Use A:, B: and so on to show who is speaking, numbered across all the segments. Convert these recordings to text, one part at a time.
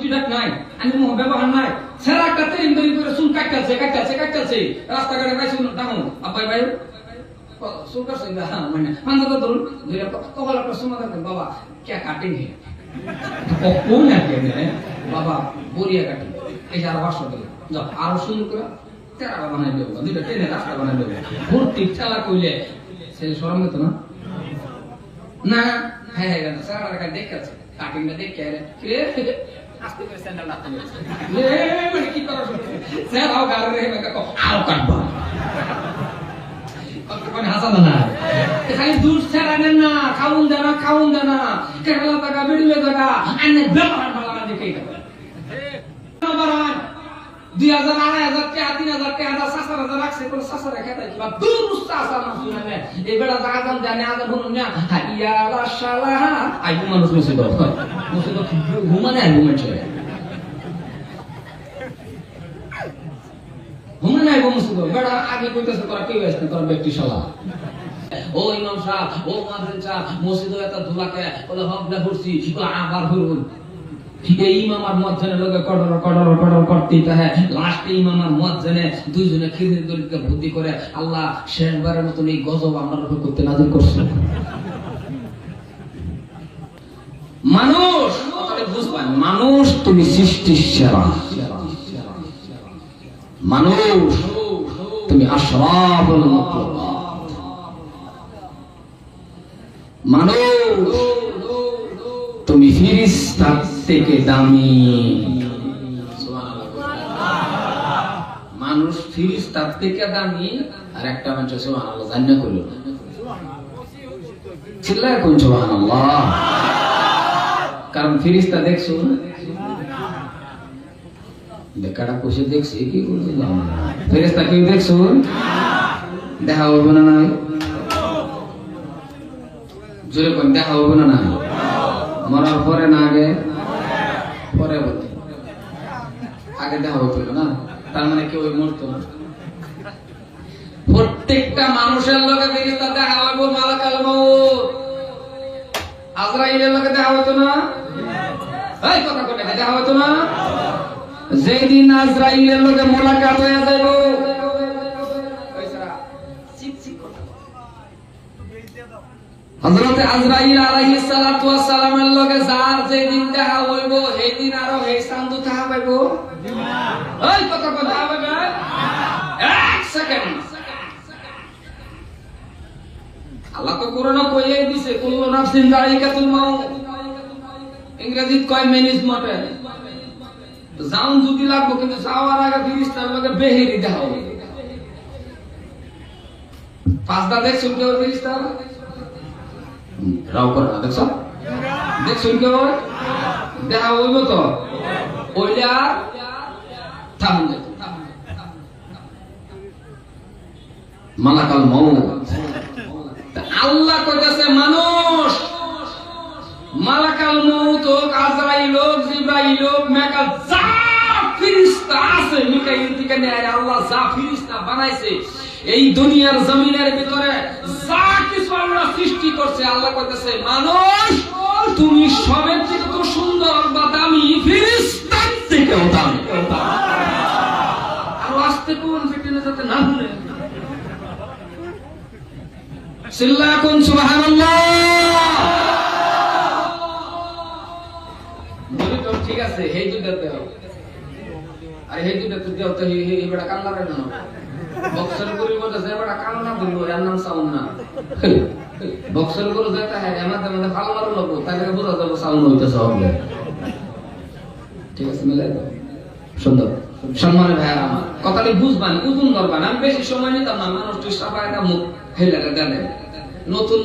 A: Feedback নাই, আমি মোহ ব্যবহার নাই, সেরা একটা তেরিং তৈরি করে চুল কাটতেছে রাস্তাঘাটে পাইছি ডাঙো আব্বাই ভাই চুল কাটছে মানে পাঞ্জাটা ধরুন ধরে কপাল একটা সময় থাকবেন বাবা কে কাটিং হে কোন বাবা বরিয়া কাটিং এই যে আরো 500 টাকা যাও আরো সুন্দর করে তেরা বানাই দেবো, দুইটা টেনে রাস্তা বানাই দেবো, ভর্তি ঠেলা কইলে সে সরম হতো না না। হ্যাঁ হ্যাঁ স্যার দেখেছে কাটিংটা দেখে আস্তে করে স্যান্ডেল রাখতে গেছে মানে কি করা স্যার আও গাড়ি রে আও কাটবা কতক্ষণ হাসানো না খালি দুধ ছাড়ানেন না, খাউন দেনা কেরালা টাকা বেড়িলে টাকা আনে ব্যবহার ভালো না দেখেই টাকা 2000 2500 টাকা 3000 টাকা 7000 রাখছে কোন 7000 খেতে কিবা দূর উস্তাদ না শুনাবে এই বেটা আজান জানে আজান বলুন না হাইয়া লা শালাহ আই মানুষ মুসিবত ঘুমানে আর ঘুমাচ্ছে ঘুমানে আর মুসিবত বেটা আগে কইতেছে তোরা কি হইছে তোরা ব্যক্তি শালা ও ইমাম সাহেব ও মাদ্রাসা সাহেব মসজিদে এত ধুলাকে বলে হবলা ফুরছি বলে আবার হরুন এই ইমাম আর মুয়াজ্জিনের লগে কড়র করতেই থাকে, লাস্টে ইমাম আর মুয়াজ্জিনে দুইজনে খিজির দলিলকে বুদ্ধি করে আল্লাহ শেষবারের মতন এই গজব আমার উপর করতে নাযিল করছে। মানুষ কথাটা বুঝবেন, মানুষ তুমি সৃষ্টির সেরা, মানুষ তুমি আশরাফুল মাখলুকাত, মানুষ তুমি ফেরেশতা থেকে দামি, মানুষ ফেরেশতা থেকে দামি। আর একটা মানুষ সুবহানাল্লাহ জান্নাত কইলো চিল্লায় কোন সুবহানাল্লাহ, কারণ ফেরেশতা দেখছো দেখাটা কোষে দেখছি কি করতে যাও ফেরেশতা কি দেখছো দেখা হবে না নাই জোরে কোন দেখা হবে না নাই মরার পরে না আগে পরে বলতে আগে দেখা হতো না, তার মানে কেউ মরতো না। প্রত্যেকটা মানুষের লগে ফেরেশতা দেখা হইব, মালাকুল মউত আজরাইলের লগে দেখা হতো না, এই কথা কোনে দেখা হতো না। যেদিন আজরাইলের লগে মোলাকাত হয়ে যাইব হযরত আজরাইল আলাইহিস সালাতু ওয়াস সালামের লগে যার যেদিন দেখা হইব সেই দিন আরো এই চাঁদ দেখা পাইব না, এই কথা কথা হবে না এক সেকেন্ড। আল্লাহ তো কোরআনে কইয়াই দিছে কুল্লু নাফসিন যায়িকাতুল মাউত, ইংরেজিতে কয় ম্যানেজমেন্ট জাউন যদি লাগবো কিন্তু যাওয়ার আগে ফেরেশতার লগে বেহেরি দেখা হবে। পাঁচটা দেখছো কেউ ফেরেশতা রাও করে না দেখছো দেখছো কেউ দেখা হইব তো ওইলা থামুন মালাকুল মউত। আল্লাহ কইতাছে মানুষ মালাকুল মউত হোক আজরাইল হোক জিবরাইল হোক মেকাল যা ফেরেশতা আছে মিকাইল থেকে নেয় আল্লাহ যা ফেরেশতা বানাইছে এই দুনিয়ার জমিনের ভিতরে যা কিছু আল্লাহ সৃষ্টি করছে আল্লাহ কইতাছে মানুষ তুমি সবের থেকে তো সুন্দর বা দামি ফেরেশতার থেকেও দামি। আর আস্তে কোন ফিটনে যাতে না ভুলে চিল্লা কোন সুবহানাল্লাহ। বলি তো ঠিক আছে এই দুটাতে আর এই দুটাতে দেও তো এই বড় কান্না রে না বক্সর করি মধ্যে যে বড় কান্না দিল এর নাম সাউন্ড না বক্সর করে যেটা হয় আমাদের মধ্যে ফাল মারো লোক তাকে বুঝা যাবে সাউন্ড হইতেছে হবে ঠিক আছে মিলাই দাও সুন্দর সম্মানের ভাইরা আমার কথাটি বুঝবান উজুন করবান। আমি বেশি সময় নিতাম না, মানুষ তো সাবায়টা মুখ হেলারে জানে নতুন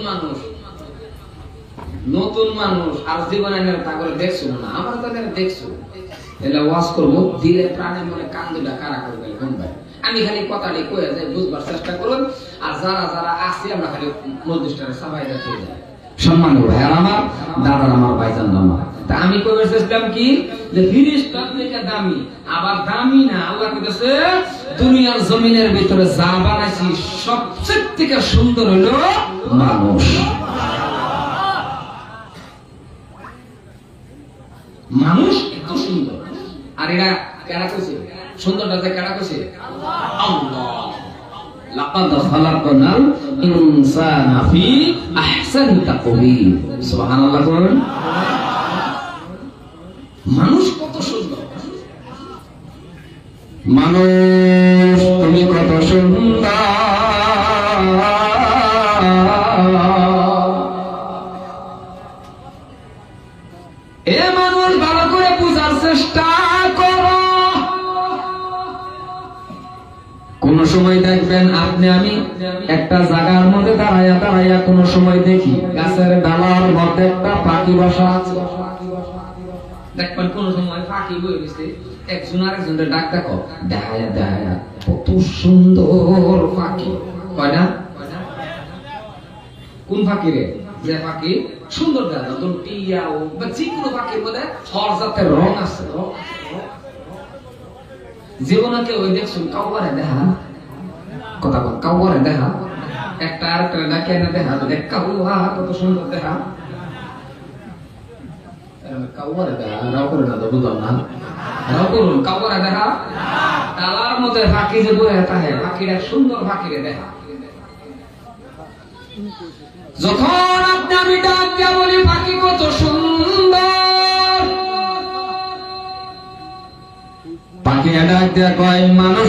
A: মানুষ আর জীবনে তা করে দেখছো না আমার তো দেখছো এলা ওয়াজ করবো দিলে প্রাণে মনে কান দুটা কারা করবে ভাই আমি খালি কথাটি কয়ে যাই বুঝবার চেষ্টা করুন আর যারা যারা আসি আমরা খালি মজলিসটারে সাবাই দিতে যাই। সম্মানিত ভাইরা আমার দাদার আমার ভাইজান আমার তা আমি কইবার চেষ্টা কি যে ফেরেশতা থেকে দামি আবার দামি না আল্লাহ কইতেছে দুনিয়ার জমিনের ভিতরে যা বানাইছি সবচেয়ে থেকে সুন্দর হলো মানুষ। মানুষ এত সুন্দর আর এরা কেডা কইছে সুন্দরটা যে কেডা কইছে আল্লাহ লাকাদ খালাকনাল ইনসানা ফি আহসানি তাকওয়িম সুবহানাল্লাহ বলেন মানুষ কত সুন্দর মানুষ তুমি কত সুন্দর এ মানুষ ভালো করে বুঝার চেষ্টা করো কোন সময় দেখবেন আপনি আমি একটা জায়গার মধ্যে দাঁড়াইয়া কোন সময় দেখি গাছের ডালার মধ্যে একটা পাখি বসা আছে দেখবেন কোন সময় পাখি বই গেছে একজন আরেকজনের ডাক দেখো দেখা কত সুন্দর পাখি কয় না কোন পাখি রে যে পাখি সুন্দর দেখা তো টিয়া ও বা যে কোনো পাখির মধ্যে হর জাতের রং আছে জীবনকে ওই দেখছুন কাউরে দেখা কথা বল কাউরে দেখা একটা আরেকটা ডাকে না দেখা দেখ কাউয়া কত সুন্দর দেখা কাউরে দেখা রাও করে না তো বুঝলাম না রাও করুন কাউরে দেখা তালার মধ্যে পাখি যে বয়ে থাকে পাখিটা সুন্দর পাখিরে দেখা যখন আপনি আমি ডাক দিয়া বলি পাখি কত সুন্দর পাখি ডাক দিয়া কয় মানুষ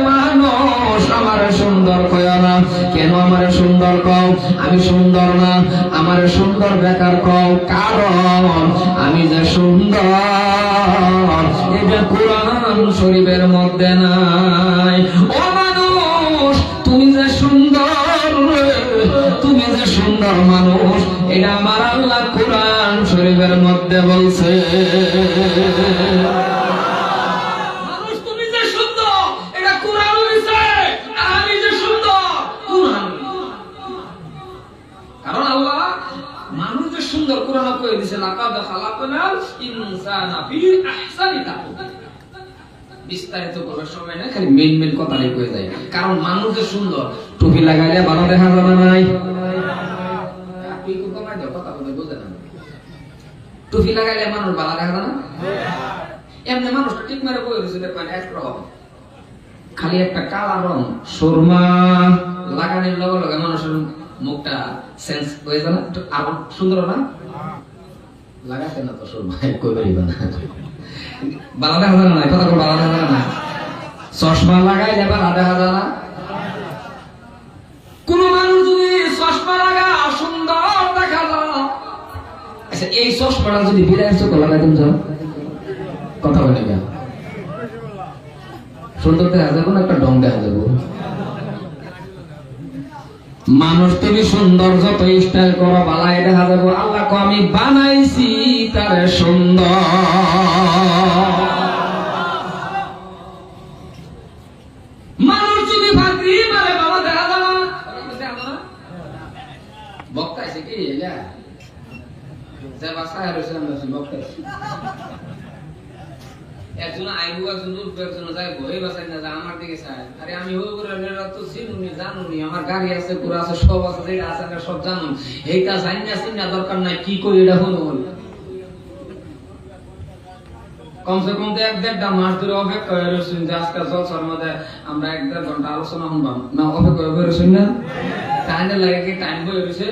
A: মানুষ আমার সুন্দর কয় না কেন আমার সুন্দর কও আমি সুন্দর না আমার সুন্দর বেকার কও কারণ আমি যে সুন্দর এটা কোরআন শরীফের মধ্যে নাই ও মানুষ তুমি যে সুন্দর তুমি যে সুন্দর মানুষ এটা আমার আল্লাহ কোরআন শরীফের মধ্যে বলছে মানুষ তুমি যে সুন্দর এটা কোরআন বলছে আর আমি যে সুন্দর কোরআন কারণ আল্লাহ মানুষ যে সুন্দর কোরআন কই দিয়েছে লাকাদ খালাকনাল ইনসানা ফি আহসানি তাকওয়িম বিস্তারিত করার সময় না খালি মেন কথাটাই কয়ে যায় কারণ মানুষ যে সুন্দর টুপি লাগাইলে ভালো দেখা যাবে নাই আপনি কোন কমাই দাও কথা বলে বুঝেন না টুপি লাগাইলে মানুষ ভালো দেখা যায় না এমনি মানুষটা ঠিক মারে বই রয়েছে দেখবেন একরকম খালি একটা কালা রং সুরমা লাগানোর লগে লগে মানুষের মুখটা সেন্স হয়ে যায় না আর সুন্দর না লাগাতে না তো সুরমা কই পারিবা না বালা দেখা যায় না কথা কো বালা দেখা যায় না চশমা লাগাইলে বালা দেখা যায় না কোন মানুষ যদি চশমা লাগা সুন্দর দেখা যায় আচ্ছা এই চশমাটা যদি বিড়ালের চোখে লাগাই তুমি যাও কথা বলে না সুন্দর দেখা যাবে না একটা ডং দেখা যাবে মানুষ তুমি সুন্দর যত স্টাইল করো বালাই দেখা যাবে আল্লাহ কো আমি বানাইছি তারে সুন্দর মানুষ যদি ভাগি মারে বাবা দেখা যাবে না বক্তা আছে কি এলা যে ভাষা হইছে আমরা বক্তা একজন আইবু একজন উঠবে একজন যাইবো এই বাসায় না আমার দিকে চায় আরে আমি ওই করে তো চিনুনি জানুনি আমার গাড়ি আছে পুরো আছে সব আছে যেটা আছে সব জানুন এইটা জানিনা চিনা দরকার নাই কি করি এটা হলো কমসে কম তো 1-1.5 মাস ধরে অপেক্ষা করে রয়েছেন যে আজকে জলসার মধ্যে আমরা 1-1.5 ঘন্টা আলোচনা শুনবাম না অপেক্ষা করে রয়েছেন না টাইমে লাগে কি টাইম বই রয়েছে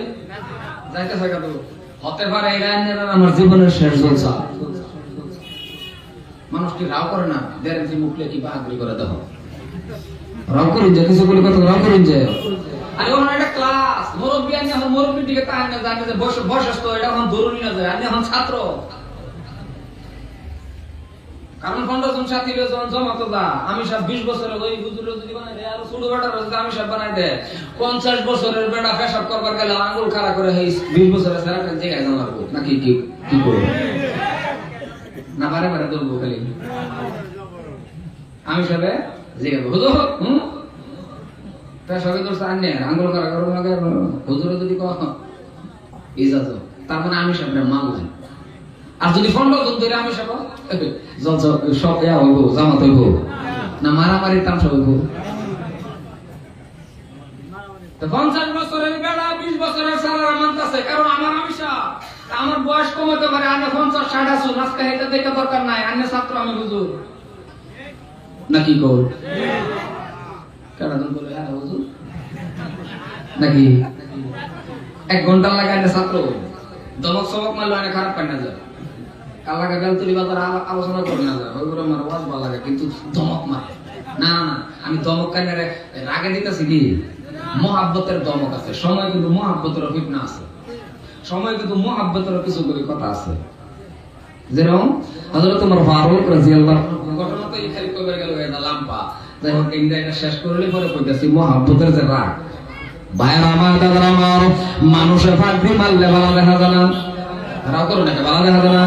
A: যাইতে থাকা তো হতে পারে এটা আমার জীবনের শেষ জলসা মানুষটি রাও করে না দেড় মুখলে কি বাহাদুরি করে দেখো রাও করেন যে কিছু বলে কথা রাও করেন যে আরে ওর একটা ক্লাস মুরব্বি আনি এখন মুরব্বির দিকে তাকান না জানে যে বয়সস্থ এটা এখন দরুনি না যায় আমি এখন ছাত্র কারণ 15 জন সাথী যখন জমা তো দা আমি সব 20 বছরের ওই হুজুর যদি বানাই দেয় আর ছোট বেটার যদি আমি সব বানাই দেয় 50 বছরের বেটা পেশাব করবার গেলে আঙ্গুল খাড়া করে এই 20 বছরের সারা জায়গায় জমা করব নাকি কি করব না বারে বারে দলবো খালি আমি সবে জিজ্ঞাসা হুজুর তা সবে তো সামনে আঙ্গুল করা করবো না হুজুর যদি কহ ইজাজত তার মানে আমি সব মানলাম আর যদি 15 জন ধরে আমি সব সব হইব জামাত হইব না মারামারি তামসা হইব 50 বছরের বেড়া 20 বছরের সারা মানতাছে কারণ আমার আমিষা আমার বয়স কম হতে পারে, আমি 50-60 আসুন, আজকে এটা দেখে দরকার নাই, আমি ছাত্র, আমি হুজুর নাকি কর কেন বলে হ্যাঁ হুজুর নাকি 1 ঘন্টা লাগে আমি ছাত্র দমক সবক মারলো অনেক খারাপ পাই না যায় কালাকে বেলতুলি বাজার আলোচনা করে না যায় ওইগুলো আমার ওয়াজ ভালো লাগে, কিন্তু দমক মারে না না, আমি দমক কানে রাগে দিতেছি কি মহাব্বতের দমক আছে, সময় কিন্তু মহাব্বতের ফিটনা আছে, সময় কিন্তু মহাব্বতের কিছু করে কথা আছে। যেরকম হযরত ওমর ফারুক রাদিয়াল্লাহু আনহু ঘটনা তো এই খালি কইবার গেল এটা লাম্পা, যাই হোক এটা শেষ করলে পরে কইতাছি মহাব্বতের যে রাগ। ভাইরা আমার, দাদারা আমার, মানুষে ফাঁকি মারলে ভালো দেখা যায় না, রাও করো নাকি ভালো দেখা যায় না,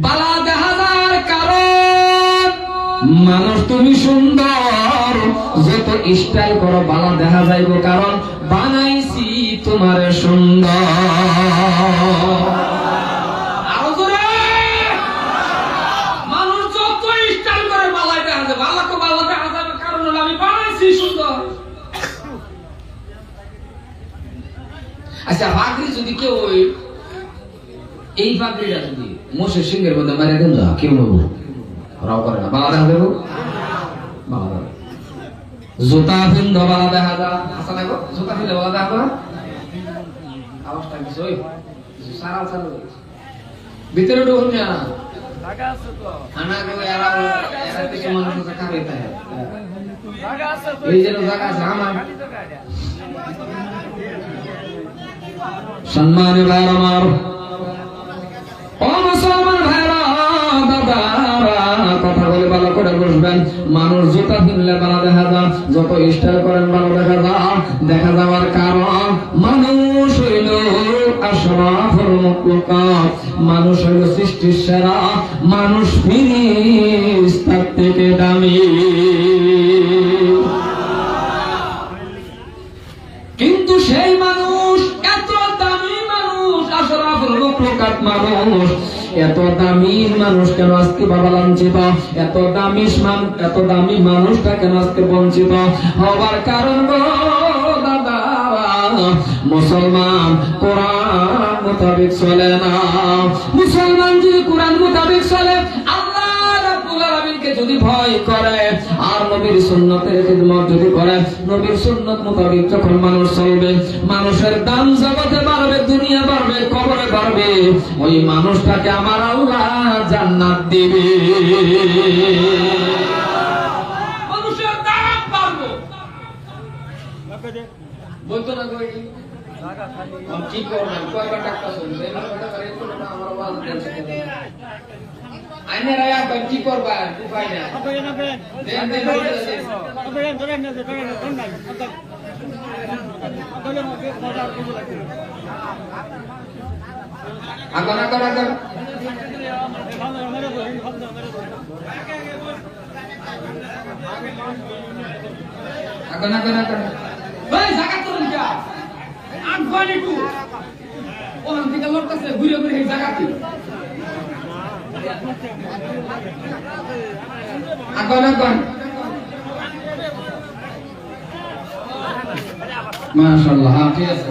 A: বালা দেখা যাওয়ার কারণ মানুষ তুমি সুন্দর, যত স্টাইল করো বালা দেখা যাইব, কারণ বানাইছি তোমার সুন্দর। আরো জোরে, মানুষ যত স্টাইল করে বালাই দেখা যায়, বালাকে বালা দেখা যাবে, কারণ হলো আমি বানাইছি সুন্দর। আচ্ছা, পাগড়ি যদি কেউ এই পাগড়িটা যদি মোষের সিংহের মধ্যে মারে দেন না, কেউ নেবো রাও করে না, বালা দেখা দেবো, বালা দেবো। জুতা পিন্ধ বালা দেখা যা, আশা লাগো জুতা পিন্ধে বালা দেখা যা, আওয়াজটা কিছু ওই সারাল সারাল ভিতরে ঢুকুন না, লাগা আছে তো খানা গো এরা থেকে মানুষ খাবে তাই লাগা আছে তো, এই যে লাগা আছে আমার সম্মানে ভাইরা আমার, ও মুসলমান ভাইরা, দাদারা কথা বলে ভালো করে বসবেন। মানুষ জুতা কিনলে ভালো দেখা যায়, যত স্টাইল করেন ভালো দেখা যায়, দেখা যাওয়ার কারণ মানুষ হইল আশরাফুল মাখলুকাত, মানুষ হইল সৃষ্টির সেরা, মানুষ ফেরেশতার থেকে দামি। কিন্তু সেই মানুষ এত দামি মানুষ, আশরাফুল মাখলুকাত মানুষ, এত দামি মানুষ কেন আজকে বাবা লাঞ্ছিত, এত দামি মানুষটা কেন আজকে বঞ্চিত হবার কারণ দাদা, মুসলমান কোরআন মোতাবেক চলে না। মুসলমান যদি কোরআন মোতাবেক চলে, আল্লাহ রাব্বুল আলামিনকে যদি ভয় করে, আর নবীর সুন্নতের খিদমত যদি করে, নবীর সুন্নত মোতাবেক যখন মানুষ চলবে, মানুষের দাম জগতে বাড়বে, দুনিয়া বাড়বে, কবরে বাড়বে, ওই মানুষটাকে আমার আল্লাহ জান্নাত দিবে। মানুষের দাম বাড়বে, বলতো না কই কি করবেন, কয়বার টাকা শুনবে আমার ওয়াজ দিয়েছে, আইনে রায়া কি করবা, উপায় নাই, আগনা করা কর আগনা করা কর ভাই জায়গা তো না আট বানি টু ওখান থেকে লোক আছে ঘুরে ঘুরে এই জায়গাতে আগনা কর মাশাআল্লাহ। হ্যাঁ ঠিক আছে,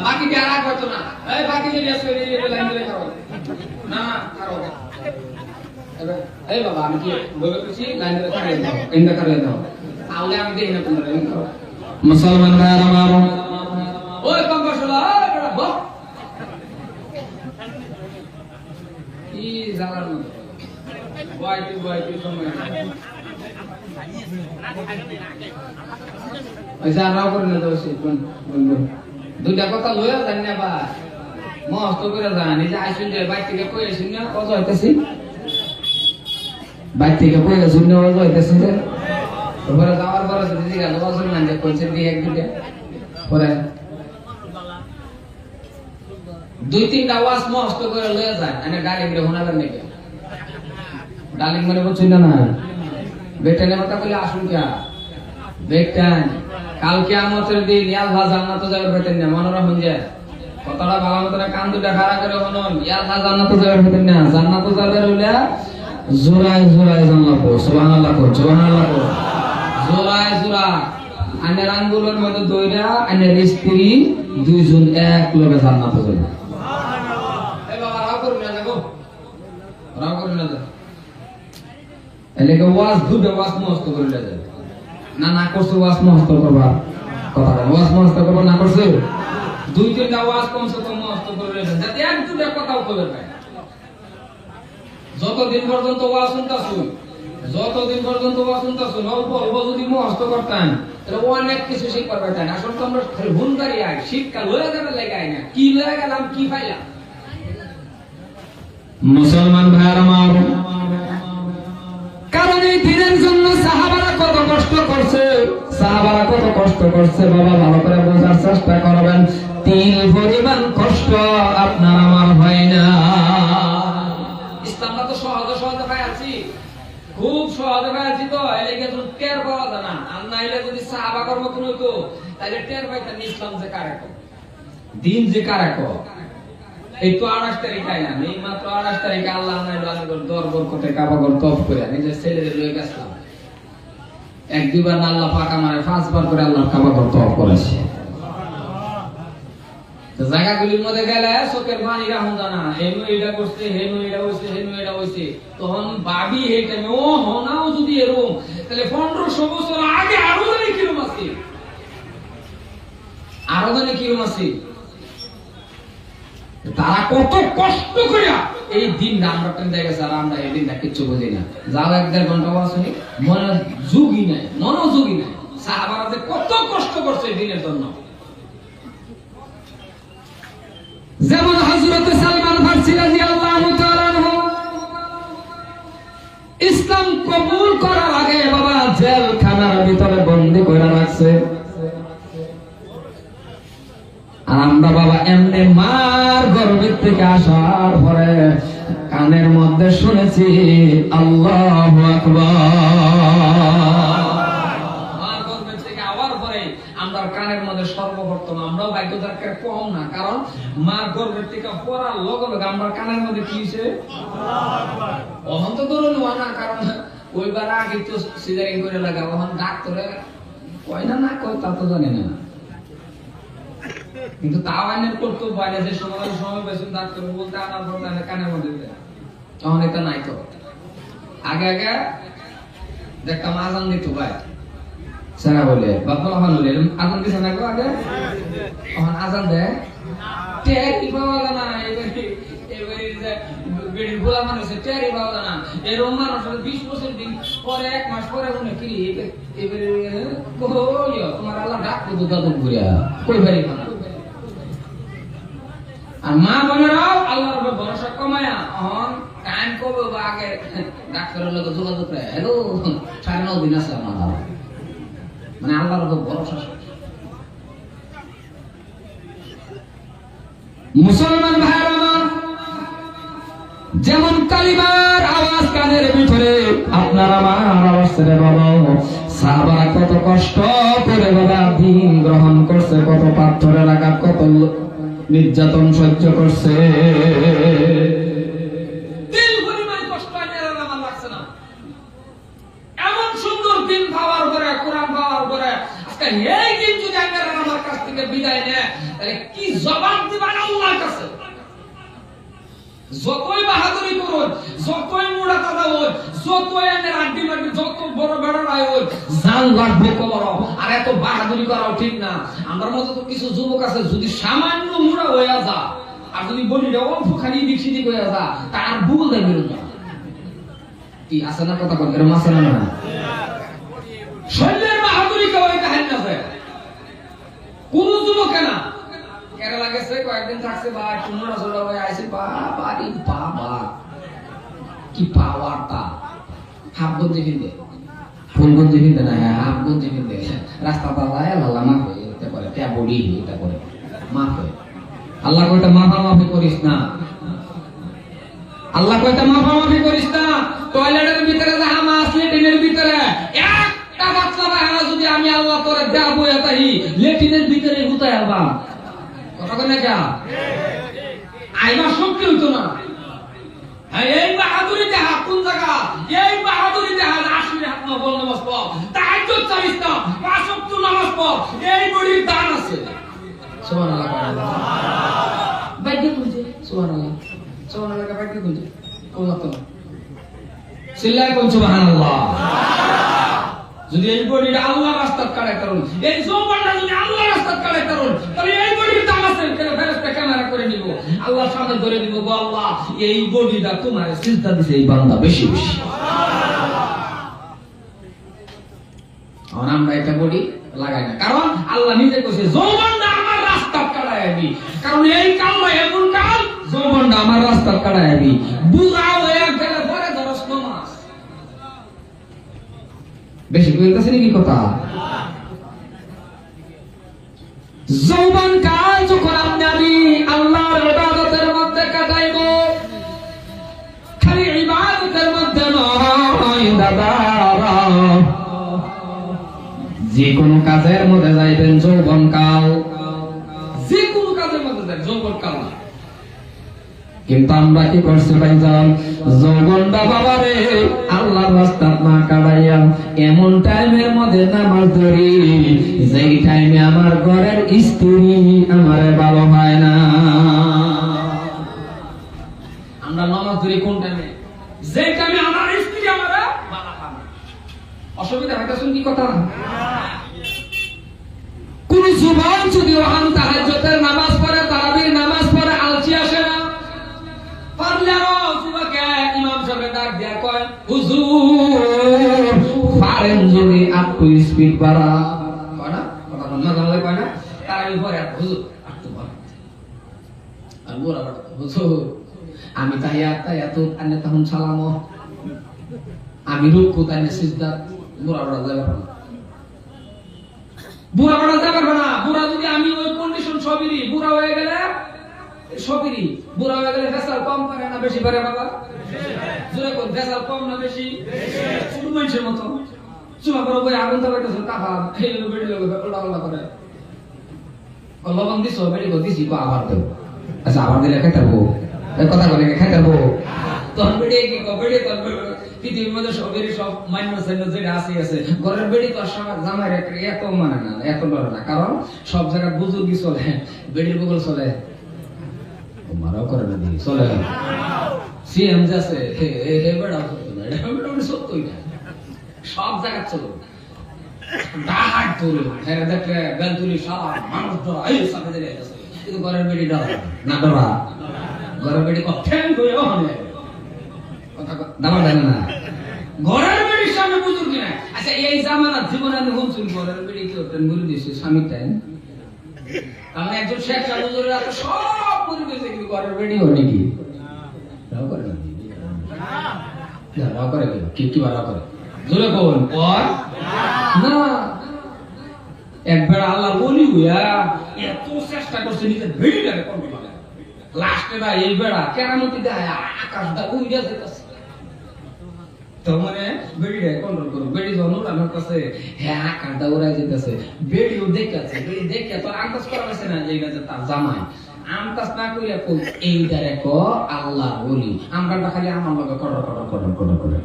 A: বাকি কি আর করতো না, এই বাকি যে আছে এই লাইন ধরে করো না না করো, এই বাবা আমি কি বলে কইছি লাইন ধরে করে দাও, ইন্দা করে দাও, তাহলে আমি দেই না তোমরা এই করো। মুসলমান ভাইরা আমার, ওই কম্পাসলা ওই বড় বক কি জালার মত বয়টি সময় আচ্ছা রাও করে না দোষী কোন বলবো দুইটা কথা লইয়া জানি না বা মস্ত করে জানি যে আইসুন যে বাইক থেকে কই আইসুন না কত হইতাছি, বাইক থেকে কই আইসুন না কত হইতাছি, যে তারপরে যাওয়ার পরে দিদি গেল বছর না যে কইছে দিয়ে এক দুইটা পরে দুই তিনটা আওয়াজ মস্ত করে লইয়া যায়, আমি গাড়ি করে হোনাবেন নাকি ডালিং মানে বলছি না না বেটানে কথা বলে আসুন কিয়া বেটান কাল কিয়ামতের দিন আল্লাহ জান্নাতে যাবে বেটান না মনোরম হয়ে যায় কথাটা ভালো মতো কান দুটা খাড়া করে শুনুন, আল্লাহ জান্নাতে যাবে বেটান না, জান্নাতে যাবে হইলা জোরায় জোরায় জানলাপো সুবহানাল্লাহ কো সুবহানাল্লাহ কো জোরায় জোরা আনের আঙ্গুলের মধ্যে দইরা আনের স্ত্রী দুইজন এক লগে জান্নাতে যাবে। এই বাবা রাও করুন না গো, রাও করুন না। এলাকা ওয়াজ দুবে ওয়াজ মস্ত করে যাবে না, না করছে ওয়াজ মস্ত করবা কথা বল, ওয়াজ মস্ত করবা না করছে দুই তিনটা ওয়াজ কমসে কম মস্ত করে যাবে, যাতে এক দুটা কথাও কবে পায়। যতদিন পর্যন্ত ওয়াজ শুনতাছো, যতদিন পর্যন্ত ওয়াজ শুনতাছো, অল্প অল্প যদি মস্ত করতেন তাহলে অনেক কিছু শিখতে পারতেন। আসলে তো আমরা হুনকারি আই শিক্ষা লয়ে যাবে লাগাই না, কি লয়ে গেলাম কি পাইলাম। মুসলমান ভাইরা আমার, কারণ এই দিনের জন্য সাহাবারা কত কষ্ট করছে, সাহাবারা কত কষ্ট করছে বাবা, ভালো করে বোঝার চেষ্টা করবেন। তিল পরিমাণ কষ্ট আপনার আমার হয় না। ইসলামটা তো সহজে সহজে পাই আছি, খুব সহজে পাই আছি, তো এলাকা তো টের পাওয়া যায় না। আর নাইলে যদি সাহাবা কর্ম কোন হতো তাহলে টের পাইতেন ইসলাম যে কারে কো, দিন যে কারে কো। এই তো 28 তারিখ আইলাম, এই মাত্র 28 তারিখে আল্লাহ দরবার করতে কাবাগর তফ করে নিজের ছেলেদের লয়ে গেছিলাম। এক দুইবার না আল্লাহ পাক আমারে 5 বার করে আল্লাহর কাবাগর তফ করেছে। তো জায়গাগুলির মধ্যে গেলে চোখের পানি রাখুন জানা, হেনু এটা করছে, হেনু এটা হইছে, হেনু এটা হইছে। তখন ভাবি এই টাইমে ও হনাও যদি এরকম, তাহলে 1500 বছর আগে আরো জানি কিরম আছে, আরো জানি কিরম আছে। তারা কত কষ্ট করিয়া এই দিন আমরা টেনে গেছে, আর আমরা এই দিনটা কিচ্ছু বুঝি না। যাও 1-1.5 ঘন্টা আসুনি, মনে যোগী নাই, মনোযোগী নাই। সাহাবারা যে কত কষ্ট করছে এই দিনের জন্য। যেমন হযরত সালমান ফারসি রাদিয়াল্লাহু তাআলা আনহু ইসলাম কবুল করার আগে বাবা জেলখানার ভিতরে বন্দী করে রাখছে। আর আমরা বাবা এমনি মার গর্ভের থেকে আসার পরে কানের মধ্যে শুনেছি আল্লাহু আকবার। মার গর্ভের থেকে আওয়ার পরে আমরা কানের মধ্যে সর্বপ্রথম, আমরাও ভাগ্যদার কম না, কারণ মার গর্ভের থেকে পড়ার লগে লগে আমরা কানের মধ্যে কি হইছে আল্লাহু আকবার। ওহন তো ধরুন না, কারণ ওইবার আগে তো সিজারিং করে লাগা, ওহন ডাক্তারে কয় না, না কয় তা তো জানি না, কিন্তু তাও আইনের কর্তব্য বাইরে যে সময় বেশি ডাক্তার বলতে আনার পর কানের মধ্যে তখন এটা নাই। তো আগে আগে দেখতাম আজান দিত ভাই সারা বলে বাবা বলে আজান দিছে না গো, আগে তখন আজান দেয় টেরি পাওয়া যায় না। এবারে যে বেড়ি গোলা মানুষ টেরি পাওয়া যায় না, এরকম মানুষ 20 বছর দিন পরে 1 মাস পরে মনে কি এবারে কইও তোমার আল্লাহ ডাক তো দাদু ঘুরিয়া কই বাড়ি না। আর মা বোনেরাও আল্লাহর উপর ভরসা কমায়া অহন টাইম কবে বা আগে ডাক্তারের লগে যোগাযোগ করে, হ্যালো 9.5 দিন আছে আমার, মানে আল্লাহর উপর ভরসা। মুসলমান ভাইরা আমার, যেমন কালিমার আওয়াজ কানের ভিতরে, আপনার আমার আওয়াজ রে বাবা, সাহাবারা কত কষ্ট করে বাবা দিন গ্রহণ করছে, কত পাথরে লাগা, কত নির্যাতন সহ্য করছে। দিল পরিমাণ কষ্ট আমার লাগছে না। এমন সুন্দর দিন পাওয়ার পরে, কোরআন পাওয়ার পরে আজকে এই দিন যদি আমার কাছ থেকে বিদায় নেয় তাহলে কি জবাব দিবেন আল্লাহর কাছে? যতই বাহাদুরি করুন, যতই মুড়া তাজা হন, যতই এনের আড্ডি মাড্ডি, যত বড় বেড়ারাই হন, জান লাগবে কবর। আর এত বাহাদুরি করাও ঠিক না। আমার মতো তো কিছু যুবক আছে, যদি সামান্য মুড়া হয়ে যা আর যদি বলি অল্প খালি দিক সিদিক হয়ে যা, তার ভুল দেয় বেরোতে কি আছে না কথা বল, এরকম আছে না? শরীরের বাহাদুরি কেউ এই কাহিনী আছে, কোন যুবকে না। কেরালা গেছে, কয়েকদিন থাকছে, বা টুমরা চলা হয়ে আইছে, বাবা রে বাবা কি পাওয়ার তা। হাফ গঞ্জি কিনতে, ফুল গঞ্জি কিনতে না, হ্যাঁ হাফ গঞ্জি কিনতে রাস্তা পাওয়ায় আল্লাহ মাফ হয়ে যেতে পারে, ট্যাব বডি এটা করে মাফ হয়ে। আল্লাহ কয়টা মাফামাফি করিস না, আল্লাহ কয়টা মাফামাফি করিস না। টয়লেটের ভিতরে যাহা মাছ, লেট্রিনের ভিতরে একটা বাচ্চা বাহারা যদি আমি আল্লাহ তোরে দেবো এটাই লেট্রিনের ভিতরে গুতায় আলবাম, কথা কয় না কে আইবা শক্তি হইতো না। এই বাহাদুরি দেহা কোন জায়গা, এই বাহাদুরি দেহা আসলে হাত না বল নামাজ পড়, তাহাজ্জুদ চালিস না, 5 ওয়াক্ত নামাজ এই বডির দান আছে। সুবহানাল্লাহ। বাইকে খুঁজে সুবহানাল্লাহ, সুবহানাল্লাহ বাইকে খুঁজে আল্লাহ তো সিল্লায় কোন সুবহানাল্লাহ। যদি এই বডিটা আল্লাহর রাস্তায় কাটাই করুন, এই যৌবনটা যদি আল্লাহর রাস্তায় কাটাই করুন, তাহলে এই বডির দাম আছে। ফেরেশতা ক্যামেরা করে নিব, আল্লাহর সামনে ধরে নিব, গো আল্লাহ এই বডিটা তোমার সিজদা দিছে এই বান্দা বেশি বেশি। আমরা একটা বডি লাগাই না, কারণ আল্লাহ নিজে কইছে যৌবনটা আমার রাস্তায় কাটাই আবি। কারণ এই কালটা এমন কাল, যৌবনটা আমার রাস্তায় কাটাই আবি। বুড়া হয়ে গেলে পরে ধরস নমাজ বেশি বলতেছে নাকি কথা? যৌবন কাল যখন আমি আল্লাহর ইবাদতের মধ্যে কাটাইব, খালি ইবাদতের মধ্যে নয় দাদা, যে কোনো কাজের মধ্যে যাইবেন যৌবন কাল, যে কোনো কাজের মধ্যে যাই যৌবন কাল। কিন্তু আমরা কি করছি ভাইজান, যৌবনটা বাবারে আল্লাহর রাস্তা না কাটাইয়া এমন টাইমের মধ্যে নামাজ ধরি যেই টাইমে আমার ঘরের স্ত্রী আমারে ভালো হয় না। আমরা নামাজ ধরি কোন টাইমে? যেই টাইমে আমার স্ত্রী আমারে ভালো হয় না। অসুবিধা হইতাছে কি কথা? কোন যুবক যদি ওহান তাহাজ্জুদের নামাজ পড়ে, তারাবির নামাজ পড়ে, আলসি আসে না, পারলেও যুবকে ইমাম সাহেব ডাক দিয়া কয়, হুজুর পারেন যদি আপনি স্পিড বাড়া, কয় না কথা বল না, জানলে কয় না তারাবি পড়ে হুজুর একটু বড় আর বুড়া বড় হুজুর আমি তাহিয়াত আনে তখন সালামো, আমি রুকু তাইনে সিজদা, বুড়া বড় যাবে না, বুড়া বড় যাবে না। বুড়া যদি আমি ওই কন্ডিশন সবই বুড়া হয়ে গেলে সবই বুড়া হয়ে গেলে ভেসাল কম পারে না বেশি পারে? বাবা জোরে কোন ভেসাল কম না বেশি? ছোট মানুষের মতো চুমা করে বই আগুন তো পাইতেছ কাফা হেলো বেড়ি লোক উল্টা পাল্টা করে লবণ দিছ বেড়ি গো দিছি বা আবার দেব, আচ্ছা আবার দিলে খাইতারবো, এই কথা বলে খাইতারবো তখন বেড়ি কি বেড়ি তো পৃথিবীর মধ্যে সবেরই সব মাইনাস যেটা আছে ঘরের বেড়ি তো জামাই এত মানে না, এত ডরে না, কারণ সব জায়গায় বুজুর্গি চলে, বেড়ির বগল চলে, মারাও করে না দিই চলে, সিএম যাচ্ছে বেড়া সত্যই না, সব জায়গায় চলো ডাহাট তোলো, হ্যাঁ দেখলে বেলতুলি সারা মানুষ ডরা এই সাথে দিলে কিন্তু ঘরের বেড়ি ডরা না, ডরা ঘরের বেড়ি ঠ্যাং হয়ে কথা দামা দেয় না, ঘরের বেড়ির সামনে বুঝুর্গি না। আচ্ছা এই জামানার জীবনে আমি শুনছি ঘরের বেড়ি কেউ ঘুরে দিয়েছে স্বামীর টাইম, কারণ একজন শেখ সাহুজুরের এত সব করে দিয়েছে কিন্তু ঘরের বেড়ি হয় নাকি? রাও করে না, রাও করে কি বাড়া করে জোরে কোন পর না একবার আল্লাহ বলি হইয়া এত চেষ্টা করছে নিজের বেড়িটাকে কন্ট্রোল করে, লাস্টে না এই বেড়া কেরামতি দেয় আকাশটা উড়ে যেতেছে, তো মানে বেড়িটাকে কন্ট্রোল করো, বেড়ি যখন আমার কাছে হ্যাঁ আকাশটা উড়াই যেতেছে, বেড়িও দেখেছে, বেড়ি দেখে তো আন্দাজ করা গেছে না যে এটা তার জামাই, আন্দাজ না করিয়া কই এইটারে ক আল্লাহ বলি, আমরা খালি আমার লগে কটর কটর কটর কটর করে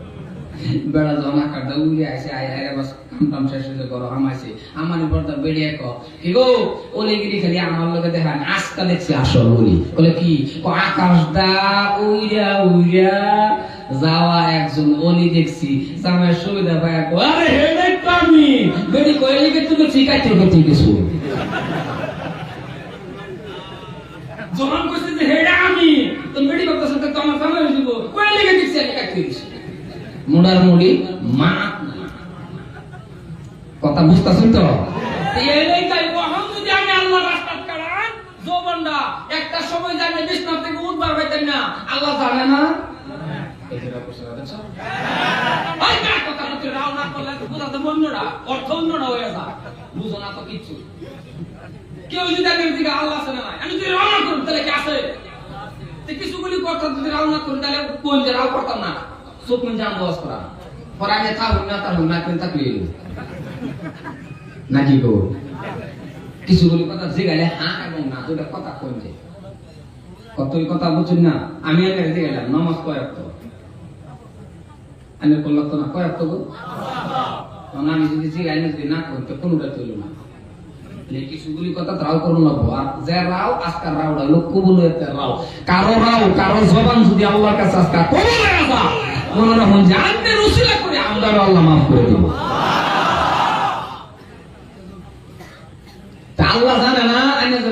A: বেড়া যখন আকাশটা উড়ে আসে আয় আয় বাস কাম শেষ হয়ে করো আমাইছে আমার পর্দা বেড়িয়ে ক কি গো ওলে গিরি খালি আমার লগে দেখান আজকা দেখছি আসল বলি বলে কি আকাশটা উইরা উইরা যাওয়া একজন ওলি দেখছি জামাই সুবিধা পায় আরে হেডেক পামি বেড়ি কইলে কি তুমি শিখাইতে করতে কিছু যখন কইছে যে হেডা আমি তো বেড়ি করতেছ তো তোমার জামাই দিব কইলে কি দেখছি আমি কাটতে দিছি মুড়ার মুড়ি মা কথা বুঝতেছেন তো? এই তাই কখন যদি আমি আল্লাহর রাস্তা কাটান যৌবনটা একটা সময় জানে বিছনা থেকে উঠবার পাইতেন না, আল্লাহ জানে না এটারা প্রশ্ন করছো ওই কথা মত রাও না করলে তো পুরো তো বন্যরা অর্থ অন্যরা হয়ে যায়, বুঝো না তো কিছু। কেউ যদি আমি দিকে আল্লাহ আছে না আমি যদি রাও না করব তাহলে কি আছে? তো কিছুগুলি কথা যদি রাও না করি তাহলে কোন যে রাও করতাম না চোখ মন জান বস করা পর আগে থাকুন না কিন্তু থাকলে নাকি গো কিছুগুলি কথা জিগাইলে হ্যাঁ এবং না দুটা কথা কইছে কতই কথা বুঝুন না। আমি আগে জিগাইলাম নামাজ কয় ওয়াক্ত আমি বললাম তো না কয় ওয়াক্ত গো আমি যদি জিগাই না যদি না করি তো কোনটা তুইল না কিছুগুলি কথা রাও করুন লাগবো। আর যে রাও আজকার রাও হলো কবুলেতে রাও। কারো রাও কারো জবান যদি আল্লাহর কাছে আজকার কবুল হয়ে যায়, মনে রাখুন যে আন্নের উসিলা করে আমরা আল্লাহ মাফ করে দিব। তা আল্লাহ জানে না আইনে যে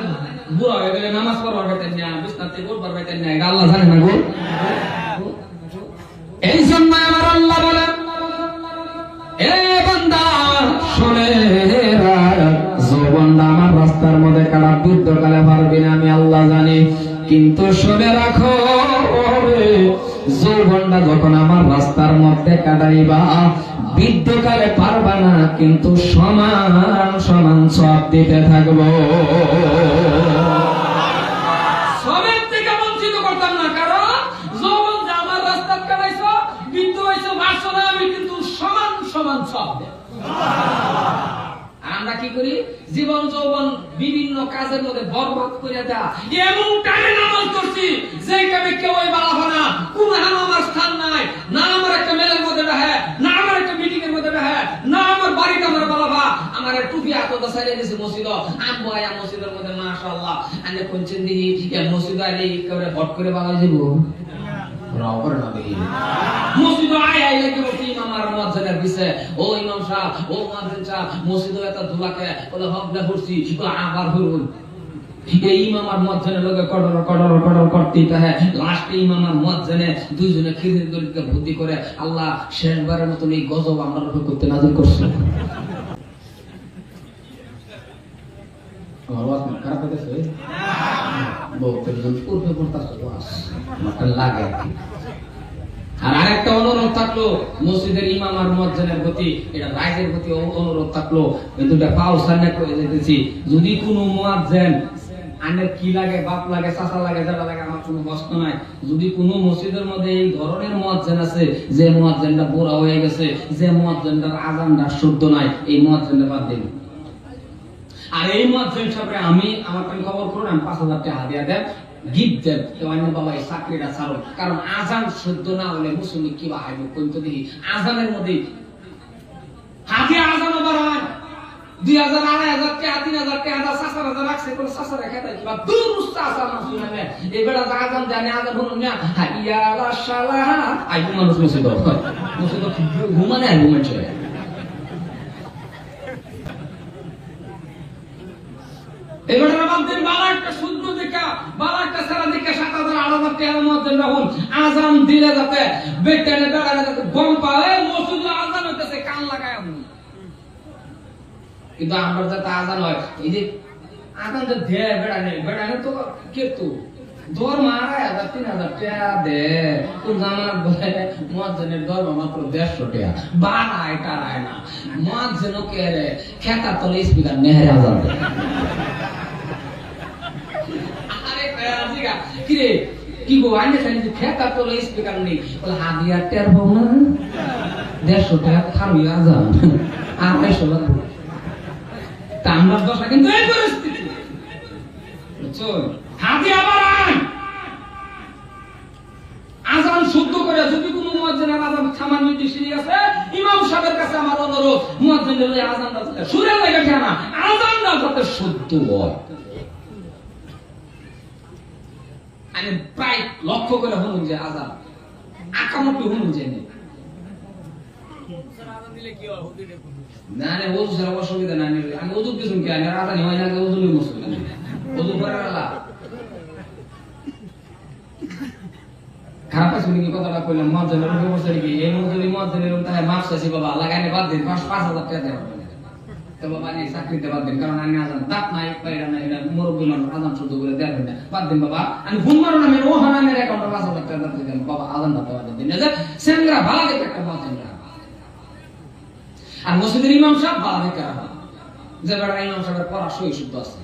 A: বুড়া হয়ে গেলে নামাজ পড়বার পাইতেন না, বিছনাতে পড়বার পাইতেন না, এটা আল্লাহ জানে না গো। এই জন্য আমার আল্লাহ বলেন, এ বান্দা শুনে রাখ, যৌবনটা আমার রাস্তার মধ্যে কাটা বৃদ্ধকালে পারবি না, আমি আল্লাহ জানি। কিন্তু শুনে রাখো, যৌবনটা যখন আমার রাস্তার মধ্যে কাটাইবা, বৃদ্ধকালে পারবা না, কিন্তু সমান সমান সব দিতে থাকবো। সবের থেকে বঞ্চিত করতাম না, কারণ যৌবন যে আমার রাস্তার কাটাইছ, বৃদ্ধ হয়েছ, বাঁচো না, আমি কিন্তু সমান সমান সব দেব। আমরা কি করি? জীবন যৌবন বিভিন্ন কাজের মধ্যে বরবাদ করে দেয়া। এমন টাইমে নামাজ করছি যে কামে কেউ বাড়াবো না, কোন আমার স্থান নাই, না আমার একটা মেলের মধ্যে বেহে, না আমার একটা মিটিং এর মধ্যে বেহে, না আমার বাড়িতে আমার বাড়াবা, আমার টুপি আতদা সারিয়ে দিয়েছে মসজিদ, আনবো আয়া মসজিদের মধ্যে মাশাআল্লাহ আনে কোনছেন দিহি মসজিদ আইলে করে হট করে বাড়াই যাব। রাও করে না দেখি মসজিদ আয় আইলে কি বলছি ইমাম আর মুয়াজ্জিনের পিছে, ও ইমাম সাহেব, ও মুয়াজ্জিন সাহেব, মসজিদে এত ধুলাকে বলে হকদা করছি, আবার হইল এই ইমাম আর মুয়াজ্জিনের লগে কডর কডর কডর করতেই থাকে। লাস্টে ইমাম আর মুয়াজ্জিনে দুইজনে খিজির দলিলকে বুদ্ধি করে আল্লাহ শেষবারের মতন এই গজব আমরা উপর করতে নাযিল করছে। আমার ওয়াজ খারাপ হইতেছে, বহুত জন পূর্বে পড়তাছে ওয়াজ মাথা লাগে। আর আরেকটা অনুরোধ থাকলো মসজিদের ইমাম আর মুয়াজ্জিনের প্রতি, এটা রাইজের প্রতি অনুরোধ থাকলো, এই দুটা পাও সামনে করে যেতেছি, যদি কোনো মুয়াজ্জিন আনের কি লাগে, বাপ লাগে, চাচা লাগে, যারা লাগে, আমার কোনো কষ্ট নাই, যদি কোনো মসজিদের মধ্যে এই ধরনের মুয়াজ্জিন আছে যে মুয়াজ্জিনটা বুড়া হয়ে গেছে, যে মুয়াজ্জিনটার আযানটা শুদ্ধ নাই, এই মুয়াজ্জিনটা বাদ দিন। আর এই মুয়াজ্জিন সাহেবরে আমি আমার কাছে খবর করুন, আমি 5000 টাকা হাদিয়া দেব, গিফট দেব, তো অন্য বাবা এই চাকরিটা ছাড়ো, কারণ আযান শুদ্ধ না হলে মুসলিম কি বা হাইব কোন তো দেখি আযানের মধ্যে হাদিয়া আযান বাড়ান 2000 2500 টাকা 3000 টাকা 4000 রাখছে, কোন 4000 খেতাই কিবা দূর উস্তা আযান শুনে এই বেড়া আযান জানে আযান শুনুন না হাইয়া লা সালাহ আই মানুষ মসজিদ মসজিদ ঘুমানে আর ঘুমাচ্ছে। এবারে আমাদের বালাটা শুদ্ধ দেখা, বালাটা সারা দেখা 7000 8000 টাকার মধ্যে যখন আযান দিলে যাতে বেটানে দাঁড়ায় যাতে গম পায় মসজিদে আযান হইতেছে কান লাগায় আমি। কিন্তু আমরা যাতে আযান হয়, এই যে আযান যে দে বেটানে তো কে তো দর মারা 3000 টাকা দে, কোন জামার বলে মুয়াজ্জিনের দরমা মাত্র 150 টাকা, বাড়ায় টারায় না, মুয়াজ্জিনও কে রে খেতা তলে স্পিকার নেহারে আযান দেয়। কিরে কি গো আইনে সাইন যে খেতা তোলে স্পিকার নেই, বলে হাদিয়া টের পাও না 150 টাকা খাবি আযান আর 250 লাগবে। তা আমরা দশা কিন্তু এই পরিস্থিতি বুঝছো, হাদিয়া বাড়ান, আযান শুদ্ধ করে। যদি কোনো মুয়াজ্জিনের আযান সামান্য ডিসিরি আছে, ইমাম সাহেবের কাছে আমার অনুরোধ, মুয়াজ্জিনের ওই আযানটা সুরে লাগা কেন না, আযানটা যাতে শুদ্ধ হয়। আমি প্রায় লক্ষ্য করে শুনুন যে আযান আকামত শুনুন যে না না ওযু ছাড়া অসুবিধা নাই, আমি ওযু কিছু কি আমি আযান হয় না, ওযু লই মুসলিম ওযু করার আল্লাহ খারাপ আছে কি কথাটা কইলাম। মুয়াজ্জিনের উপর বসে কি এই মুয়াজ্জিনের তাই মাফ চাইছি বাবা, লাগানে বাদ দিন 5000 টাকা দেন, তো বাবা এই চাকরিতে বাদ দিন, কারণ আমি আযান দাঁত নাই পাইরা নাই, এটা মুরব্বি মানুষ আযান শুদ্ধ করে দেবেন না, বাদ দিন বাবা। আমি ফোন মারো না, আমি ও হানামের অ্যাকাউন্টে 5000 টাকা দেন বাবা, আযান দাঁত বাদ দিন। যে সেংরা ভালো দেখে একটা মুয়াজ্জিন আর মসজিদের ইমাম সাহেব ভালো দেখে রাখা, যে বড় ইমাম সাহেবের পড়া সই শুদ্ধ আছে,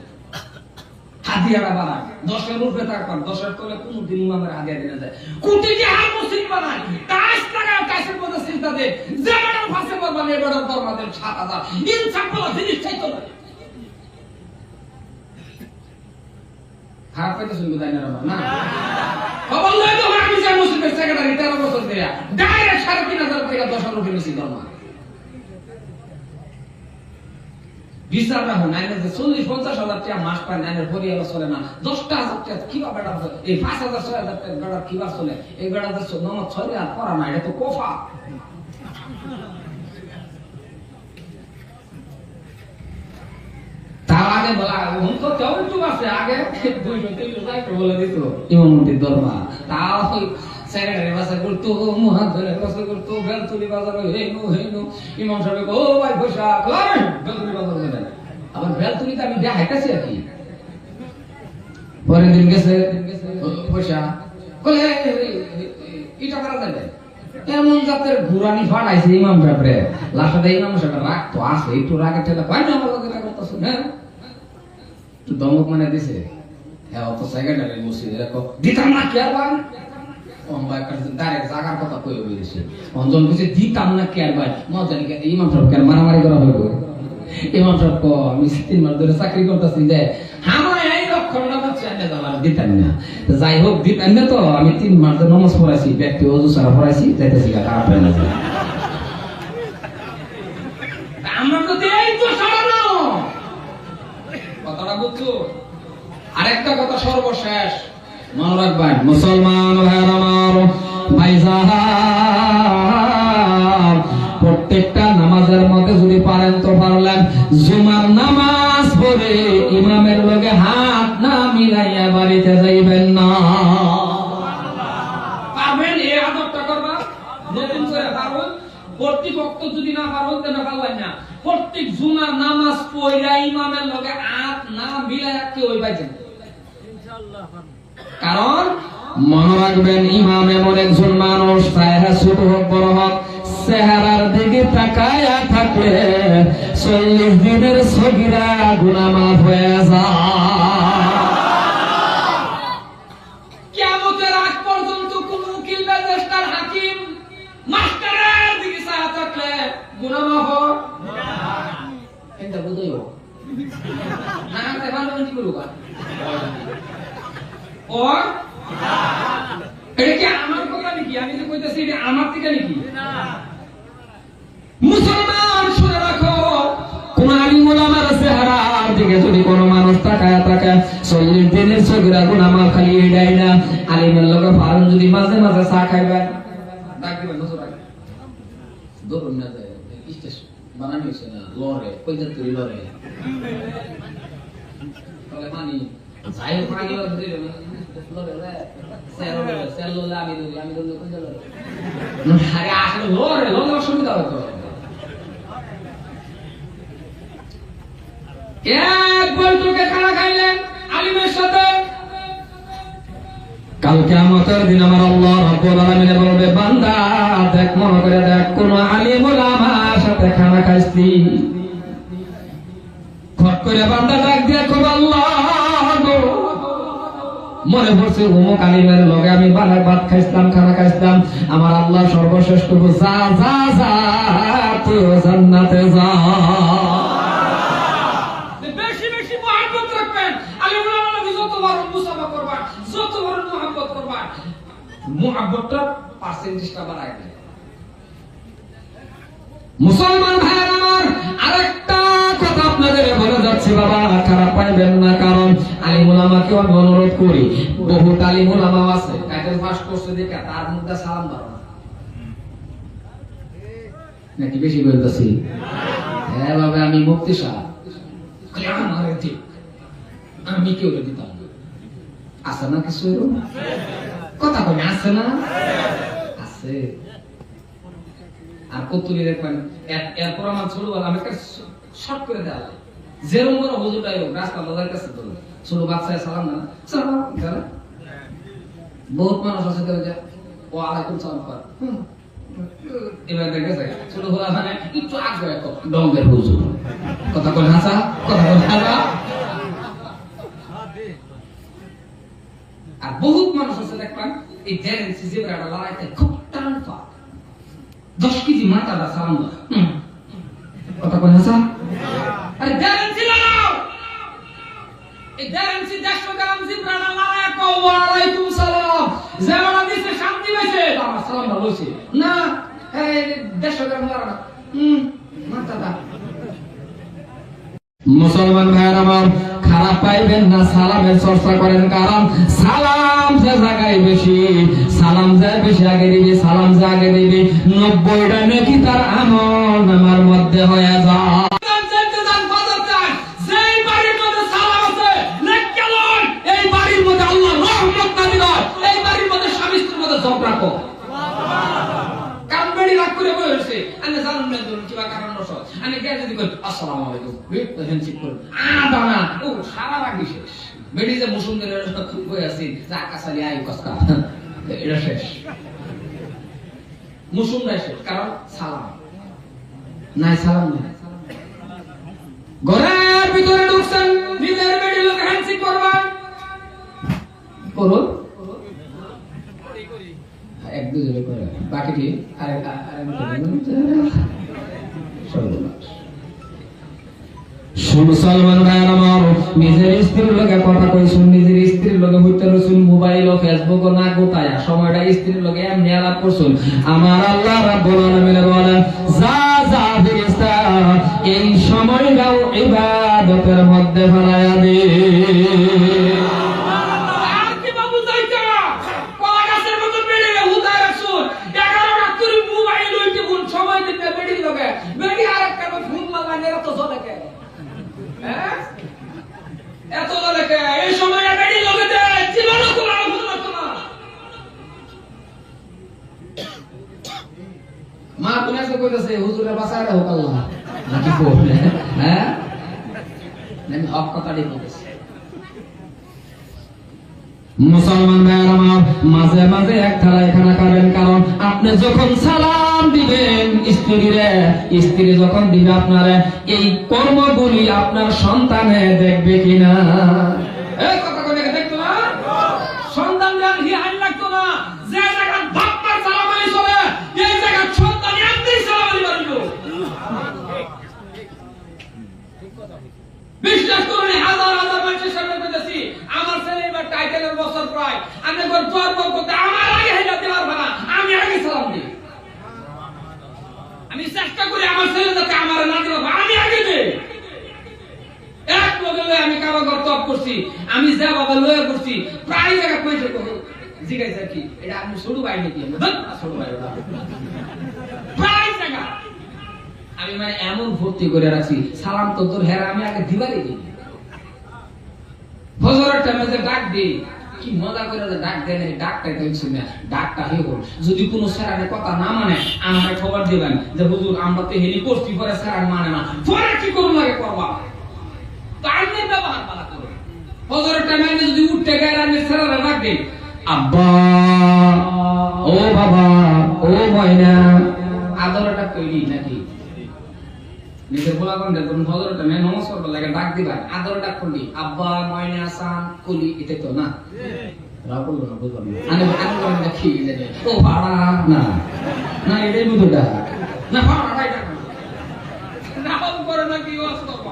A: হাদিয়াটা বাড়ায় 10 এর উপরে থাকবার, 10 এর তলে কোন দিন ইমামের হাদিয়া দিনা যায়। কোটি কি আর মুসলিম বানায় টাইস লাগা, টাইসের মধ্যে চিন্তা দে যে বড় ফাঁসে করবেন, এই বড় দরমাদের 7000 ইনসাফ বলা জিনিস চাইতো না। খারাপ কথা শুনবো তাই না না খবর লই তো আমি যে মুসলিমের সেক্রেটারি 13 বছর দেয়া ডাইরেক্ট 3500 টাকা 10 এর উপরে নিছি দরমা। বিচার রাখো নাইনে যে 40-50,000 টাকা মাস পায় নাইনের পরিবার চলে না 10,000 টাকা কিভাবে বেড়া এই 5,000-6,000 টাকা বেড়া কিভাবে চলে এই বেড়া যে নমত ছড়ে আর করা না এটা তো কোফা তার আগে বলা তো কেউ একটু আছে আগে 200-300 টাকা বলে দিত ইমামতির দরবার তাও সেক্রেটারি বাসা করতো মুহাত ধরে বাসা করতো বেলতুলি বাজার হেইনো ইমাম সাহেব ও ভাই বসা কই বেলতুলি বাজার করে আবার বেলতুলিতে আমি দেখাইতাছি আর কি পরের দিন গেছে বসা কলে এটা করা যাবে এমন জাতের ঘুরানি ফাটাইছে ইমাম সাহেবরে লাস্টে ইমাম সাহেব রাখতো আছে একটু রাগে ঠেলা পাই না আমার কথা করতেছ হ্যাঁ তো দমক মানে দিছে হ্যাঁ অত সেক্রেটারি বসে দেখো দিতাম না কি আর ভাই ডাইরেক্ট জাগার কথা কই বলেছে অঞ্জন কিছু দিতাম না কি আর ভাই মজা নিকে ইমাম সাহেব কেন মারামারি করা হইব ইমাম সাহেব কো আমি 3 মাস ধরে চাকরি করতেছি যে আমার এই লক্ষণটা হচ্ছে এনে দাবার দিতাম না যাই হোক দিতাম না তো আমি 3 মাস ধরে নামাজ পড়াইছি ব্যক্তি ওযু সারা পড়াইছি যাইতেছি খারাপ হয় না আমরা তো দেই তো সারা কথাটা বুঝছো আরেকটা কথা সর্বশেষ মনে রাখবেন মুসলমান ভাইরা আমার ভাইজান প্রত্যেকটা নামাজের মধ্যে যদি পারেন তো পারলেন জুমার নামাজ পড়ে ইমামের লগে হাত না মিলাইয়া বাড়িতে যাইবেন না পারবেন এই আদবটা করবা নতুন করে পারবেন প্রত্যেক ওয়াক্ত যদি না পারবেন তাহলে পারবেন না প্রত্যেক জুমার নামাজ পড়ে ইমামের লগে হাত না মিলাইয়া কেউ বাইবেন ইনশাআল্লাহ কারণ মনে রাখবেন ইমাম এমন একজন মানুষ চেহারা ছোট হোক বড় হোক চেহারার দিকে তাকায়া থাকলে 40 দিনের সগীরা গুনাহ মাফ হয়ে যায় কিয়ামতের আগ পর্যন্ত কোন উকিল ম্যাজিস্ট্রেট হাকিম মাস্টারের দিকে তাকায়া থাকলে গুনাহ মাফ হয় না এটা বুঝাইও না তে ভালো কি করবা और এটা কি আমার কথা নাকি আমি যে কইতাছি এটা আমার থেকে নাকি না মুসলমান শুনে রাখো কোন আলিম ওলামার চেহারার দিকে যদি কোন মানুষ তাকায় 40 দিনের সগীরা গুনাহ মাফ খালি এটাই না আলিমের লগে ফারন যদি মাঝে মাঝে চা খাইবেন ডাক দিবেন বসো রাখ দরুন না যায় স্টেশন বানানি হইছে না লরে কইতে তুই লরে তাহলে মানি যাই পানি দিলে লরে সেলুলা আমি দূর কোন লরে আরে আসলে লরে অসুবিধা হতো এক বৈঠকে খানা খাইলেন আলিমের সাথে কাল কিয়ামতের দিন আমার আল্লাহ রাব্বুল আলামিন বলবে বান্দা দেখ মনে করে দেখ কোন আলিম ওলামার সাথে খানা খাইছি ফট করে বান্দা ডাক দিয়ে কই আল্লাহ গো মনে পড়ছে অমুক আলিমের লগে আমি বানার ভাত খাইছিলাম খানা খাইছিলাম আমার আল্লাহ সর্বশেষ করব যা যা যা তুই জান্নাতে যা বেশি বেশি মহব্বত রাখবেন আলিম ওলামার লগে যত বড় মুসাফা করবা যত বড় মহব্বত করবা মহব্বতটা পার্সেন্টেজটা বাড়ায় দেয় মুসলমান ভাইরা আমার আরেকটা কথা আপনাদের বলে যাচ্ছে বাবা খারাপ পাইবেন না কারণ আলিম ওলামাকে আমি অনুরোধ করি বহু আলিম ওলামা আছে কাইদের পাস করছে দেখে তার মধ্যে সালাম দাও নাকি বেশি বলতেছি হ্যাঁ বাবা আমি মুফতি সাহেব আমার ঠিক আমি কেউ দিতাম আছে না কিছু কথা কই আছে না আছে আর কতুলি দেখবেন এরপর আমার ছোট আমি শর্ট করে দেওয়া যেরকম বড় হুজুরটাই হোক রাস্তা বাজার কাছে তো ছোট বাচ্চায় সালাম না সালাম বহুত মানুষ আছে ও আলাইকুম সালাম কর এবার দেখে ছোট হলা মানে একটু আগে ডঙ্গের হুজুর কথা বলে হাসা কথা বলে হাসা আর বহুত মানুষ আছে দেখবেন এই জেরেন সিজেবরাটা লড়াইতে খুব টান পা 10 কেজি মাথাটা সালাম দাও কথা বলে হাসা আরে জেরেন সিলাও এই জেরেন সি 100 গ্রাম জিবরাটা লড়াই কো ওয়া আলাইকুম সালাম যেমন দিছে শান্তি পাইছে আমার সালাম ভালো হইছে না এই 100 গ্রাম লড়াই মাথাটা
B: মুসলমান ভাইয়ের আমার, খারাপ পাইবেন না, সালামের চর্চা করেন, কারণ সালাম যে জায়গায় বেশি, সালাম যায় বেশি আগে দিবি, সালাম যে আগে দিবি 90টা নাকি তার আমল নামার মধ্যে হয়ে যায়।
A: কারণ সালাম নাই, সালাম নাই। ঘরের ভিতরে ঢুকছেন, নিজের বেডি লোক হ্যান্ডশেক করবেন, করুন এক দুজনে করে, বাকিটি
B: মুসলমান ভাইয়ের আমার, নিজের স্ত্রীর লগে কথা কইছুন, নিজের স্ত্রীর লগে হইতে রইছুন, মোবাইল ও ফেসবুক ও না গোটায়া সময়টা স্ত্রীর লগে এমনি আলাপ করছুন। আমার আল্লাহ রাব্বুল আলামিন বলেন, যা যা ফেরেশতা এই সময়টাও ইবাদতের মধ্যে ফেলায়া দে।
A: মা কোন এসে কইতাছে হুজুরের বাসায় হোক আল্লাহ নাকি বলে, হ্যাঁ আমি হক কথাই বলতেছি।
B: মুসলমান ভাইয়ের আমার, মাঝে মাঝে এক থালায় খানা খাবেন, কারণ আপনি যখন সালাম দিবেন স্ত্রীরে, স্ত্রী যখন দিবে আপনারে, এই কর্মগুলি আপনার সন্তানে দেখবে কিনা।
A: এই কথা কই দেখতো না, সন্তান জান হি আইন লাগতো না, যে জায়গা বাপ্পার সালাম আলি চলে এই জায়গা সন্তান এমনি সালাম আলি বাড়িল। বিশ্বাস করুন, হাজার হাজার মানুষের সামনে কইতাছি, আমার ছেলে এবার টাইটেলের বছর প্রায়, আমি একবার দোয়ার করতে আমার আগে হেলা দেওয়ার ভাড়া, আমি আগে সালাম দিই। আমি চেষ্টা করি আমার ছেলে যাতে আমার না দেওয়া, আমি আগে দিই। এক লগে আমি কাবা ঘর তপ করছি, আমি যা বাবা লয়ে করছি, প্রায় জায়গা কইছে জিজ্ঞাসা কি এটা আপনি ছোট ভাই নাকি? ছোট ভাই প্রায় জায়গা আমি মানে এমন ভর্তি করে রাখছি, সালাম তো তোর হেরা আমি আগে দিবারই দিই। ফজরের টাইমে যে ডাক দিই, কি মজা করে যে ডাক দেন, ডাকটা কইছি না, ডাকটা হে হল। যদি কোনো স্যারের কথা না মানে আমাকে খবর দিবেন যে হুজুর আমরা তো হেলি করছি, পরে স্যার মানে না, পরে কি করুন লাগে করবা, টাইমের ব্যবহার ভালো করো। ফজরের টাইমে যদি উঠতে গেলে আমি স্যারের ডাক দিই,
B: আব্বা, ও বাবা, ও ময়না,
A: আদরটা কইলি নাকি নিজের বলা কোন দেন ফজরটা মে নমাজ পড়বার লাগে ডাক দিবা, আদরটা করলি আব্বা ময়না সান কলি, এটা তো না রাবল না বুঝলাম না, আমি করে দেখি ও ভাড়া না না, এটাই বুঝুটা না, ভাড়া ভাইটা না বল করে নাকি ওয়াজ করব,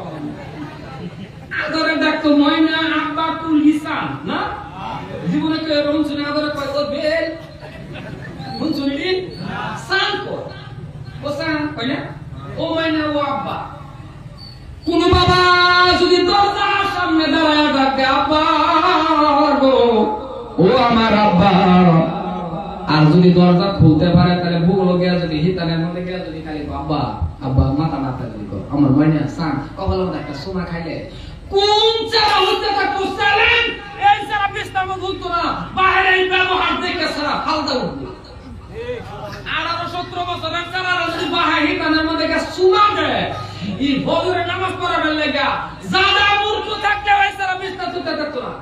A: আদরে ডাক তো ময়না আব্বা কুলি সান না, জীবনে কে রং শুনে আদরে কয় ও বেল মন শুনলি সান কো, ও সান কই না, ও ময়না ও আব্বা। কোন বাবা যদি দরজার সামনে দাঁড়ায় ডাকে আব্বা গো,
B: ও আমার আব্বা,
A: আর যদি দরজা খুলতে পারে তাহলে বুকলো গিয়া যদি হিতানের মধ্যে গিয়া যদি খালি আব্বা আব্বা মাথা মাথা যদি কর, আমার ময়না সান কপালের মধ্যে একটা সোনা খাইলে কোন চারা হতে থাকতো সালেন, এই সারা বিস্তার মধ্যে হতো না, বাইরে এই ব্যবহার দেখে সারা ফালতা উঠবে। 18-17 বছরের চারা যদি বাহাই হিতানের মধ্যে গিয়া সোনা দেয়, এই ফজরের নামাজ পড়াবেন লাগা জাদা মূর্খ থাকলে ওই সারা বিস্তার হতে থাকতো না।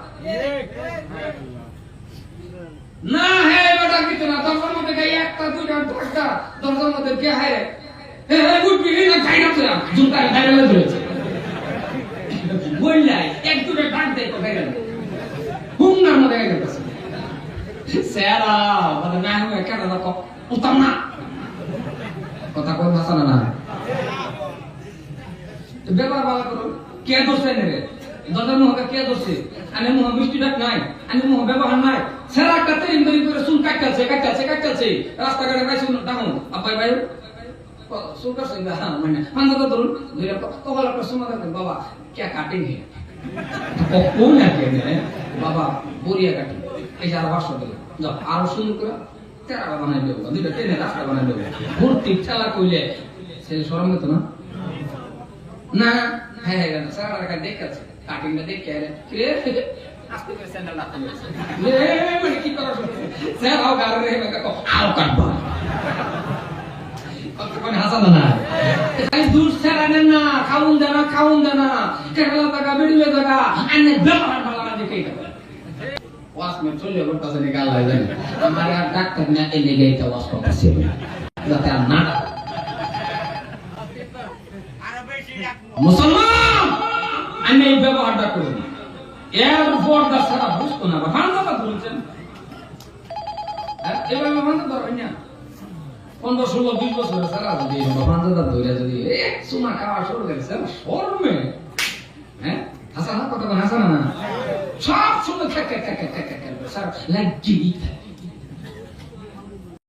A: না হে বেটা কিছু না, দরজার মধ্যে গাই একটা দুইটা ধাক্কা, দরজার মধ্যে কে হায় হে হে উঠবি না, যাই না তোরা জুতা বাইরে ধরেছে বললাই এক দুটো ডাক দেয় তো বাইরে হুঙ্গার মধ্যে গেছে সেরা বলে না হুঙ্গা কেন না কো উত্তম না কথা কই ভাষা না, তো ব্যবহার ভালো করো। কে দোষে নেবে দরজার মুখে কে দোষে, আমি মুখ মিষ্টি ডাক নাই, আমি মুখ ব্যবহার নাই, সেরা কাতে ইন্দরি করে চুল কাটছে রাস্তাঘাটে গাইছে ডাকো আব্বাই ভাই চুল কাটছে মানে পান্দাটা ধরুন ধরে কপাল একটা সময় দেখবেন বাবা क्या काटेंगे कौन है के बाबा बोरिया काटी এই যে আর 500 দিলাম যাও আরো সুন্দর করে তেরা বানাই দেবো দুইটা টেনে রাস্তা বানাই দেবো ভর্তি ঠেলা কইলে সে শরম হতো না না হ্যাঁ হ্যাঁ সারা রাখা দেখাচ্ছে কাটিংটা দেখে রে আস্তে করে স্যান্ডেল লাগাতে গেছে এ মানে কি করা শুরু স্যার আও গারে রে কাকো আও কাটবা কতক্ষণ হাসানো না খালি দুধ ছাড়ানেন না খাউন দেনা কেরালা টাকা বেড়িলে টাকা আনে ব্যবহার ভালো দেখে ওয়াস মে চলে বলতাছে নি গাল লাগে আমার আর ডাক্তার না এনে গেইতা ওয়াস করতেছে যাতে আর না মুসলমান আমি এই ব্যবহারটা করব এরপর দা সারা বুঝতো না ভান্ডাটা বলছেন এবার ভান্ডা ধরবেন না 15-16-20 বছর সারা যদি ভান্ডাটা ধরে যদি এক সুমা খাওয়া শুরু করেছে শরমে হ্যাঁ হাসানা কত হাসানা না সব সময় সারা লাগি